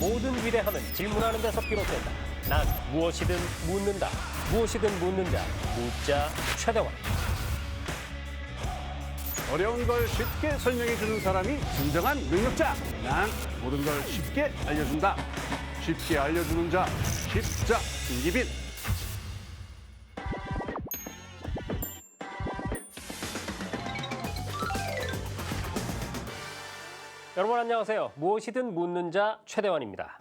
모든 위대함은 질문하는 데서 비롯된다. 난 무엇이든 묻는다. 무엇이든 묻는 자, 묻자 최대원. 어려운 걸 쉽게 설명해 주는 사람이 진정한 능력자. 난 모든 걸 쉽게 알려준다. 쉽게 알려주는 자, 쉽자 김기빈. 여러분 안녕하세요. 무엇이든 묻는 자 최대원입니다.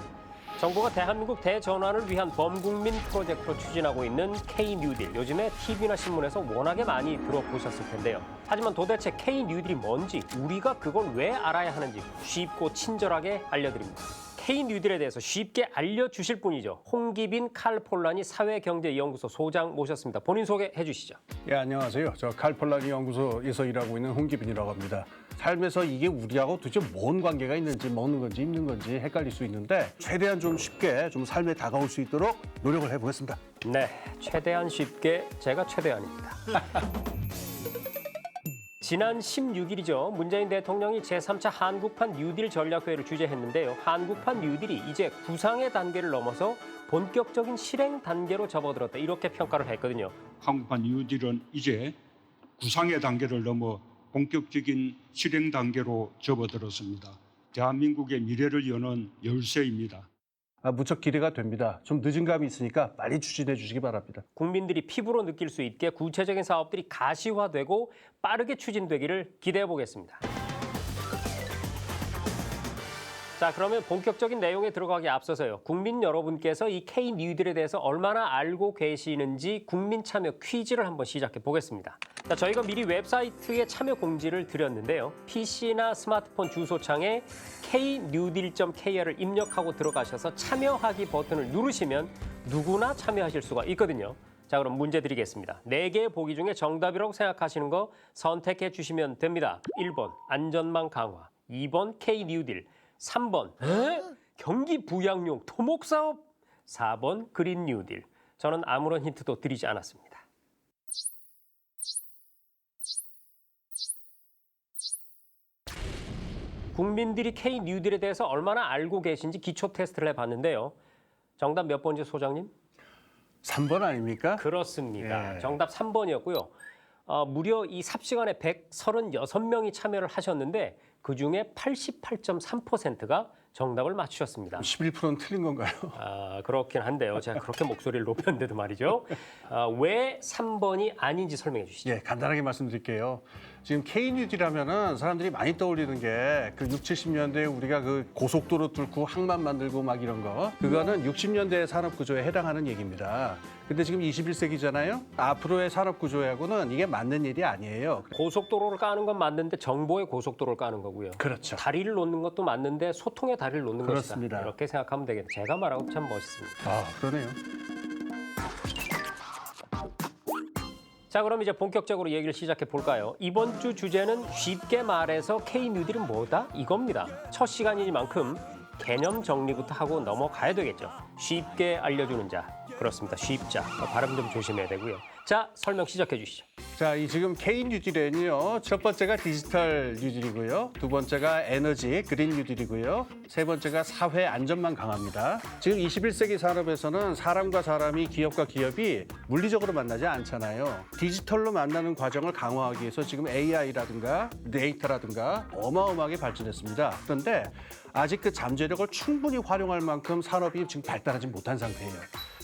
정부가 대한민국 대전환을 위한 범국민 프로젝트로 추진하고 있는 K-뉴딜. 요즘에 TV나 신문에서 워낙에 많이 들어보셨을 텐데요. 하지만 도대체 K-뉴딜이 뭔지, 우리가 그걸 왜 알아야 하는지 쉽고 친절하게 알려드립니다. K-뉴딜에 대해서 쉽게 알려주실 분이죠. 홍기빈 칼폴라니 사회경제연구소 소장 모셨습니다. 본인 소개해 주시죠. 예, 안녕하세요. 저 칼폴라니 연구소에서 일하고 있는 홍기빈이라고 합니다. 삶에서 이게 우리하고 도대체 뭔 관계가 있는지, 먹는 건지 입는 건지 헷갈릴 수 있는데 최대한 좀 쉽게 좀 삶에 다가올 수 있도록 노력을 해보겠습니다. 네, 최대한 쉽게 제가 최대한입니다. 지난 16일이죠. 문재인 대통령이 제3차 한국판 뉴딜 전략회의를 주재했는데요. 한국판 뉴딜이 이제 구상의 단계를 넘어서 본격적인 실행 단계로 접어들었다. 이렇게 평가를 했거든요. 한국판 뉴딜은 이제 구상의 단계를 넘어 본격적인 실행 단계로 접어들었습니다. 대한민국의 미래를 여는 열쇠입니다. 무척 기대가 됩니다. 좀 늦은 감이 있으니까 빨리 추진해 주시기 바랍니다. 국민들이 피부로 느낄 수 있게 구체적인 사업들이 가시화되고 빠르게 추진되기를 기대해 보겠습니다. 자, 그러면 본격적인 내용에 들어가기 앞서서요. 국민 여러분께서 이 K-뉴딜에 대해서 얼마나 알고 계시는지 국민 참여 퀴즈를 한번 시작해 보겠습니다. 자, 저희가 미리 웹사이트에 참여 공지를 드렸는데요. PC나 스마트폰 주소창에 knew.deal.kr을 입력하고 들어가셔서 참여하기 버튼을 누르시면 누구나 참여하실 수가 있거든요. 자, 그럼 문제 드리겠습니다. 4개의 보기 중에 정답이라고 생각하시는 거 선택해 주시면 됩니다. 1번 안전망 강화, 2번 K-뉴딜, 3번 경기 부양용 토목사업, 4번 그린 뉴딜. 저는 아무런 힌트도 드리지 않았습니다. 국민들이 K-뉴딜에 대해서 얼마나 알고 계신지 기초 테스트를 해봤는데요. 정답 몇 번이죠, 소장님? 3번 아닙니까? 그렇습니다. 예. 정답 3번이었고요. 무려 이 삽시간에 136명이 참여를 하셨는데 그중에 88.3%가 정답을 맞추셨습니다. 11%는 틀린 건가요? 그렇긴 한데요. 제가 그렇게 목소리를 높였는데도 말이죠. 왜 3번이 아닌지 설명해 주시죠. 예, 간단하게 말씀드릴게요. 지금 K-뉴딜 하면은 사람들이 많이 떠올리는 게 그 60, 70년대에 우리가 그 고속도로 뚫고 항만 만들고 막 이런 거. 그거는 60년대 산업 구조에 해당하는 얘기입니다. 근데 지금 21세기잖아요. 앞으로의 산업 구조하고는 이게 맞는 일이 아니에요. 고속도로를 까는 건 맞는데 정보의 고속도로를 까는 거고요. 그렇죠. 다리를 놓는 것도 맞는데 소통의 다리를 놓는 그렇습니다. 것이다. 이렇게 생각하면 되겠네요. 제가 말하고 참 멋있습니다. 그러네요. 자, 그럼 이제 본격적으로 얘기를 시작해 볼까요? 이번 주 주제는 쉽게 말해서 K-뉴딜은 뭐다? 이겁니다. 첫 시간이니만큼 개념 정리부터 하고 넘어가야 되겠죠. 쉽게 알려주는 자. 그렇습니다. 쉽자. 발음 좀 조심해야 되고요. 자, 설명 시작해 주시죠. 자, 이 지금 K-뉴딜에는요. 첫 번째가 디지털 뉴딜이고요. 두 번째가 에너지 그린 뉴딜이고요. 세 번째가 사회 안전망 강화입니다. 지금 21세기 산업에서는 사람과 사람이, 기업과 기업이 물리적으로 만나지 않잖아요. 디지털로 만나는 과정을 강화하기 위해서 지금 AI라든가 데이터라든가 어마어마하게 발전했습니다. 그런데 아직 그 잠재력을 충분히 활용할 만큼 산업이 지금 발달하지 못한 상태예요.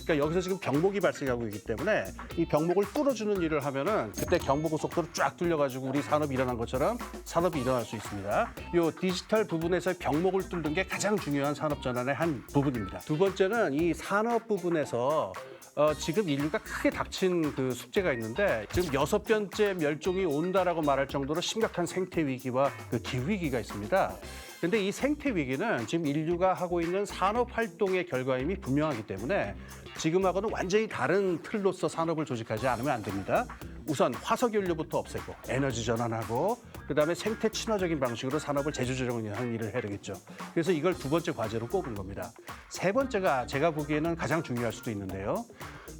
그러니까 여기서 지금 병목이 발생하고 있기 때문에 이 병목을 뚫어주는 일을 하면은 그때 경부고속도로 쫙 뚫려가지고 우리 산업이 일어난 것처럼 산업이 일어날 수 있습니다. 이 디지털 부분에서 병목을 뚫는 게 가장 중요한 산업 전환의 한 부분입니다. 두 번째는 이 산업 부분에서 지금 인류가 크게 닥친 그 숙제가 있는데 지금 6번째 멸종이 온다라고 말할 정도로 심각한 생태 위기와 그 기후 위기가 있습니다. 근데 이 생태 위기는 지금 인류가 하고 있는 산업 활동의 결과임이 분명하기 때문에 지금하고는 완전히 다른 틀로서 산업을 조직하지 않으면 안 됩니다. 우선 화석연료부터 없애고 에너지 전환하고 그다음에 생태 친화적인 방식으로 산업을 재조정하는 일을 해야 되겠죠. 그래서 이걸 두 번째 과제로 꼽은 겁니다. 세 번째가 제가 보기에는 가장 중요할 수도 있는데요.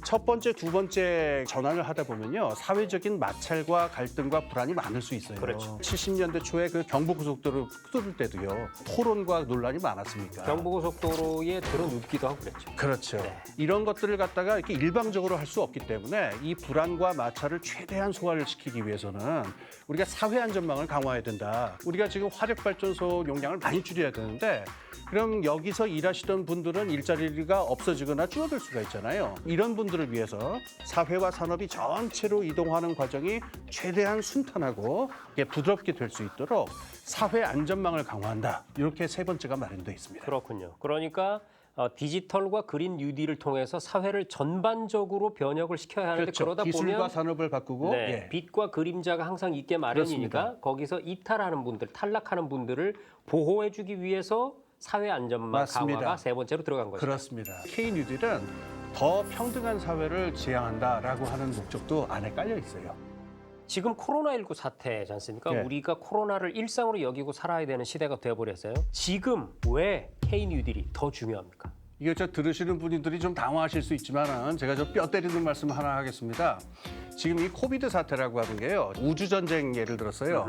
첫 번째, 두 번째 전환을 하다 보면요. 사회적인 마찰과 갈등과 불안이 많을 수 있어요. 그렇죠. 70년대 초에 그 경부고속도로 뚫을 때도요. 토론과 논란이 많았습니까? 경부고속도로에 들어눕기도 하고 그랬죠. 그렇죠. 네. 이런 것들을 갖다가 이렇게 일방적으로 할 수 없기 때문에 이 불안과 마찰을 최대한 소화를 시키기 위해서는 우리가 사회 안전망을 강화해야 된다. 우리가 지금 화력발전소 용량을 많이 줄여야 되는데 그럼 여기서 일하시던 분들은 일자리가 없어지거나 줄어들 수가 있잖아요. 이런 분들을 위해서 사회와 산업이 전체로 이동하는 과정이 최대한 순탄하고 부드럽게 될 수 있도록 사회 안전망을 강화한다. 이렇게 세 번째가 마련되어 있습니다. 그렇군요. 그러니까 디지털과 그린 뉴딜을 통해서 사회를 전반적으로 변혁을 시켜야 하는데 그렇죠. 그러다 기술과 보면 산업을 바꾸고 네, 예. 빛과 그림자가 항상 있게 마련이니까 그렇습니다. 거기서 이탈하는 분들, 탈락하는 분들을 보호해주기 위해서 사회 안전망 맞습니다. 강화가 세 번째로 들어간 거죠. 그렇습니다. K-뉴딜은 더 평등한 사회를 지향한다라고 하는 목적도 안에 깔려 있어요. 지금 코로나19 사태지 않습니까? 네. 우리가 코로나를 일상으로 여기고 살아야 되는 시대가 되어버렸어요. 지금 왜 K-뉴딜이 더 중요합니까? 이게 저 들으시는 분들이 좀 당황하실 수 있지만은 제가 저 뼈 때리는 말씀 하나 하겠습니다. 지금 이 코비드 사태라고 하는 게요. 우주 전쟁 예를 들었어요.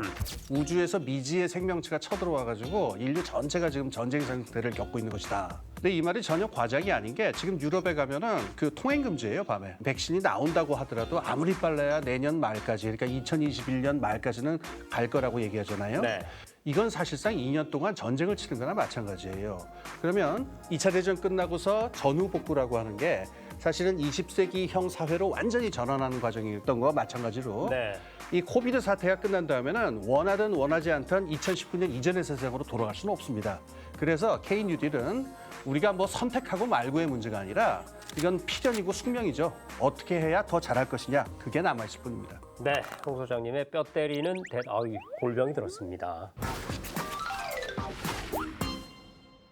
우주에서 미지의 생명체가 쳐들어와 가지고 인류 전체가 지금 전쟁 상태를 겪고 있는 것이다. 근데 이 말이 전혀 과장이 아닌 게 지금 유럽에 가면은 그 통행 금지예요, 밤에. 백신이 나온다고 하더라도 아무리 빨라야 내년 말까지, 그러니까 2021년 말까지는 갈 거라고 얘기하잖아요. 네. 이건 사실상 2년 동안 전쟁을 치는 거나 마찬가지예요. 그러면 2차 대전 끝나고서 전후 복구라고 하는 게 사실은 20세기형 사회로 완전히 전환하는 과정이었던 거와 마찬가지로 네. 이 코비드 사태가 끝난 다음에는 원하든 원하지 않든 2019년 이전의 세상으로 돌아갈 수는 없습니다. 그래서 K-뉴딜은 우리가 뭐 선택하고 말고의 문제가 아니라 이건 필연이고 숙명이죠. 어떻게 해야 더 잘할 것이냐, 그게 남아있을 뿐입니다. 네, 홍 소장님의 뼈 때리는 골병이 들었습니다.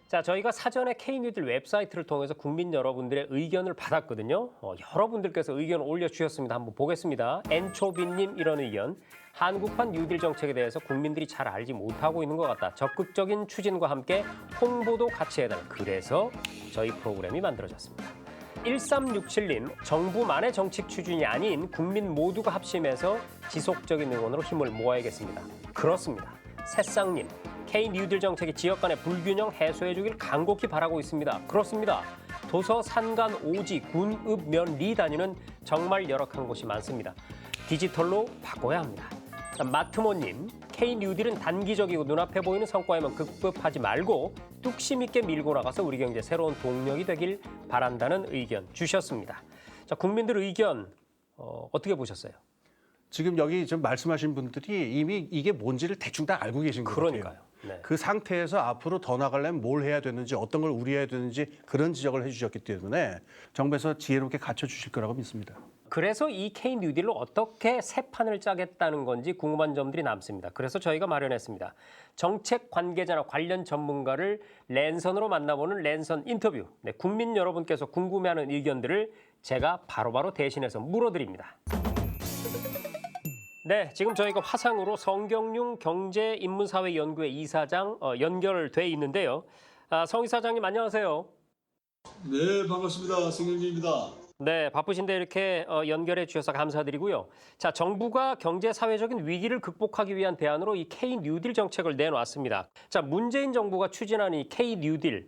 자, 저희가 사전에 K-뉴딜 웹사이트를 통해서 국민 여러분들의 의견을 받았거든요. 여러분들께서 의견을 올려주셨습니다. 한번 보겠습니다. 엔초비님 이런 의견. 한국판 뉴딜 정책에 대해서 국민들이 잘 알지 못하고 있는 것 같다. 적극적인 추진과 함께 홍보도 같이 해달라. 그래서 저희 프로그램이 만들어졌습니다. 1367님, 정부만의 정책 추진이 아닌 국민 모두가 합심해서 지속적인 응원으로 힘을 모아야겠습니다. 그렇습니다. 새싹님, K-뉴딜 정책이 지역 간의 불균형 해소해주길 간곡히 바라고 있습니다. 그렇습니다. 도서, 산간, 오지, 군, 읍, 면, 리 단위는 정말 열악한 곳이 많습니다. 디지털로 바꿔야 합니다. 마트모님, K-뉴딜은 단기적이고 눈앞에 보이는 성과에만 급급하지 말고 뚝심 있게 밀고 나가서 우리 경제 새로운 동력이 되길 바란다는 의견 주셨습니다. 자, 국민들 의견 어떻게 보셨어요? 지금 여기 좀 말씀하신 분들이 이미 이게 뭔지를 대충 다 알고 계신 것 같아요. 그러니까요. 네. 그 상태에서 앞으로 더 나가려면 뭘 해야 되는지, 어떤 걸 우려해야 되는지 그런 지적을 해주셨기 때문에 정부에서 지혜롭게 갖춰주실 거라고 믿습니다. 그래서 이 K-뉴딜로 어떻게 새 판을 짜겠다는 건지 궁금한 점들이 남습니다. 그래서 저희가 마련했습니다. 정책 관계자나 관련 전문가를 랜선으로 만나보는 랜선 인터뷰. 네, 국민 여러분께서 궁금해하는 의견들을 제가 바로바로 대신해서 물어드립니다. 네, 지금 저희가 화상으로 성경융 경제인문사회연구회 이사장 연결돼 있는데요. 성 이사장님 안녕하세요. 네, 반갑습니다. 성경진입니다. 네, 바쁘신데 이렇게 연결해 주셔서 감사드리고요. 자, 정부가 경제 사회적인 위기를 극복하기 위한 대안으로 이 K-뉴딜 정책을 내놓았습니다. 자, 문재인 정부가 추진하는 이 K-뉴딜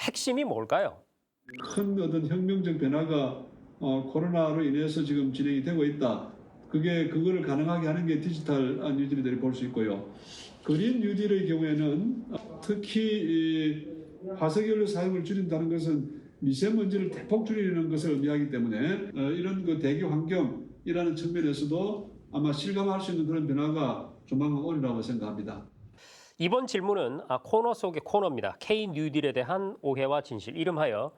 핵심이 뭘까요? 큰 어떤 혁명적 변화가 코로나로 인해서 지금 진행이 되고 있다. 그거를 가능하게 하는 게 디지털 뉴딜들이 볼 수 있고요. 그린 뉴딜의 경우에는 특히 이 화석연료 사용을 줄인다는 것은 미세먼지를 대폭 줄이는 것을 의미하기 때문에 이런 그 대기 환경이라는 측면에서도 아마 실감할 수 있는 그런 변화가 조만간 오리라고 생각합니다. 이번 질문은 코너 속의 코너입니다. K-뉴딜에 대한 오해와 진실, 이름하여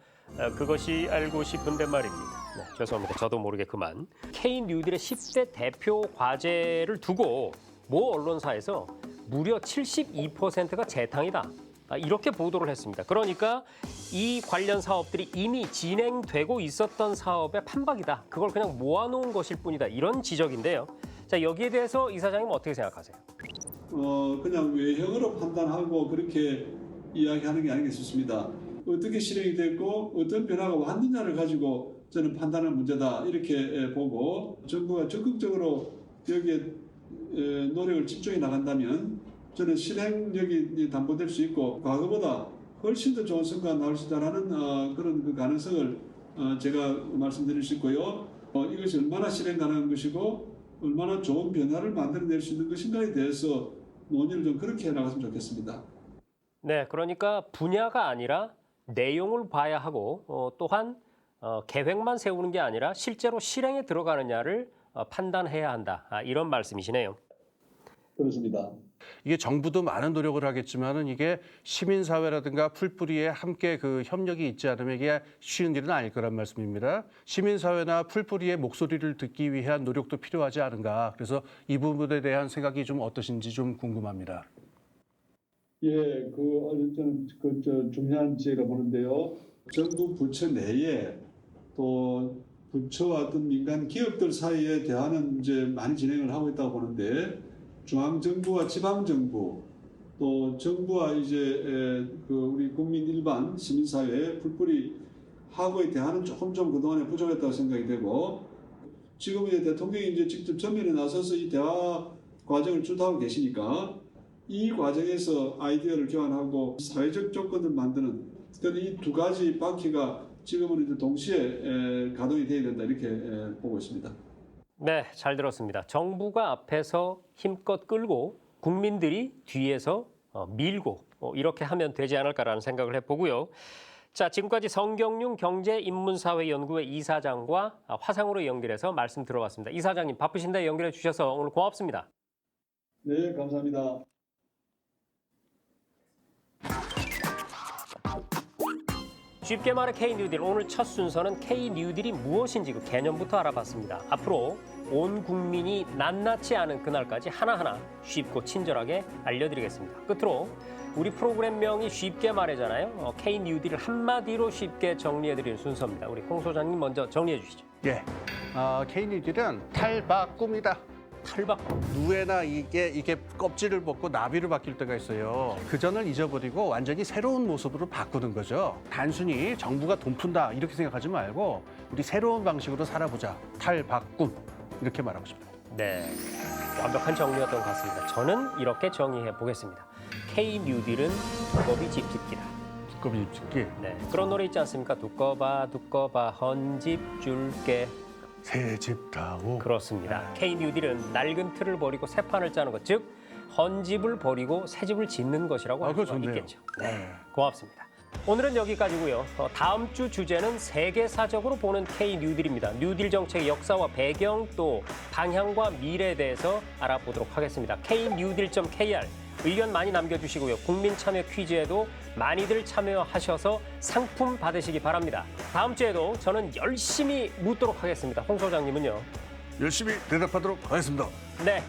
그것이 알고 싶은데 말입니다. 네, 죄송합니다. 저도 모르게 그만. K-뉴딜의 10대 대표 과제를 두고 모 언론사에서 무려 72%가 재탕이다. 이렇게 보도를 했습니다. 그러니까 이 관련 사업들이 이미 진행되고 있었던 사업의 판박이다. 그걸 그냥 모아놓은 것일 뿐이다. 이런 지적인데요. 자, 여기에 대해서 이사장님 어떻게 생각하세요? 그냥 외형으로 판단하고 그렇게 이야기하는 게 아니겠습니다. 어떻게 실행이 됐고 어떤 변화가 왔느냐를 가지고 저는 판단할 문제다 이렇게 보고 정부가 적극적으로 여기에 노력을 집중해 나간다면 저는 실행력이 담보될 수 있고 과거보다 훨씬 더 좋은 성과가 나올 수 있다는 그런 그 가능성을 제가 말씀드릴 수 있고요. 이것이 얼마나 실행 가능한 것이고 얼마나 좋은 변화를 만들어낼 수 있는 것인가에 대해서 논의를 좀 그렇게 해나갔으면 좋겠습니다. 네, 그러니까 분야가 아니라 내용을 봐야 하고 또한 계획만 세우는 게 아니라 실제로 실행에 들어가느냐를 판단해야 한다. 이런 말씀이시네요. 그렇습니다. 이게 정부도 많은 노력을 하겠지만은 이게 시민사회라든가 풀뿌리에 함께 그 협력이 있지 않으면 이게 쉬운 일은 아닐 거란 말씀입니다. 시민사회나 풀뿌리의 목소리를 듣기 위한 노력도 필요하지 않은가. 그래서 이 부분에 대한 생각이 좀 어떠신지 좀 궁금합니다. 예, 저는 중요한 지혜가 보는데요. 정부 부처 내에 또 부처와 어떤 민간 기업들 사이에 대화는 이제 많이 진행을 하고 있다고 보는데 중앙정부와 지방정부 또 정부와 이제 우리 국민 일반 시민사회 풀뿌리 하고의 대화는 조금 좀 그동안에 부족했다고 생각이 되고 지금 이제 대통령이 이제 직접 전면에 나서서 이 대화 과정을 주도하고 계시니까 이 과정에서 아이디어를 교환하고 사회적 조건을 만드는 이 두 가지 바퀴가 지금은 이제 동시에 가동이 돼야 된다 이렇게 보고 있습니다. 네, 잘 들었습니다. 정부가 앞에서 힘껏 끌고 국민들이 뒤에서 밀고 이렇게 하면 되지 않을까라는 생각을 해보고요. 자, 지금까지 성경용 경제인문사회연구회 이사장과 화상으로 연결해서 말씀 들어봤습니다. 이사장님 바쁘신데 연결해 주셔서 오늘 고맙습니다. 네, 감사합니다. 쉽게 말해 K-뉴딜, 오늘 첫 순서는 K-뉴딜이 무엇인지 그 개념부터 알아봤습니다. 앞으로 온 국민이 낱낱지 않은 그날까지 하나하나 쉽고 친절하게 알려드리겠습니다. 끝으로 우리 프로그램명이 쉽게 말해잖아요. K-뉴딜을 한마디로 쉽게 정리해드리는 순서입니다. 우리 홍 소장님 먼저 정리해 주시죠. 예, K-뉴딜은 탈바꿈이다. 탈바꿈. 누에나 이게 껍질을 벗고 나비를 바뀔 때가 있어요. 그 전을 잊어버리고 완전히 새로운 모습으로 바꾸는 거죠. 단순히 정부가 돈 푼다 이렇게 생각하지 말고 우리 새로운 방식으로 살아보자. 탈바꿈 이렇게 말하고 싶어요. 네, 완벽한 정리였던 것 같습니다. 저는 이렇게 정의해 보겠습니다. K-뉴딜은 두꺼비 집짓기다. 두꺼비 집짓기. 네, 그런 노래 있지 않습니까? 두꺼봐 헌집 줄게. 새집 다오. 그렇습니다. K-뉴딜은 낡은 틀을 버리고 새 판을 짜는 것, 즉 헌집을 버리고 새 집을 짓는 것이라고 할 그거 수가 좋네요. 있겠죠. 네, 고맙습니다. 오늘은 여기까지고요. 다음 주 주제는 세계사적으로 보는 K-뉴딜입니다. 뉴딜 정책의 역사와 배경 또 방향과 미래에 대해서 알아보도록 하겠습니다. K-뉴딜.kr 의견 많이 남겨주시고요. 국민 참여 퀴즈에도 많이들 참여하셔서 상품 받으시기 바랍니다. 다음 주에도 저는 열심히 묻도록 하겠습니다. 홍 소장님은요? 열심히 대답하도록 하겠습니다. 네,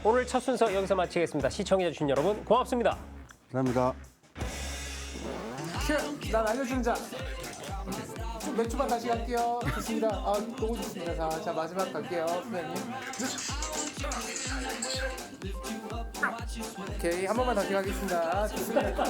오늘 첫 순서 여기서 마치겠습니다. 시청해주신 여러분 고맙습니다. 감사합니다. 난 알려주는 자. 몇 초만 다시 갈게요. 좋습니다. 너무 좋습니다. 자, 마지막 갈게요, 선생님. 오케이, 한 번만 다시 가겠습니다. 좋습니다.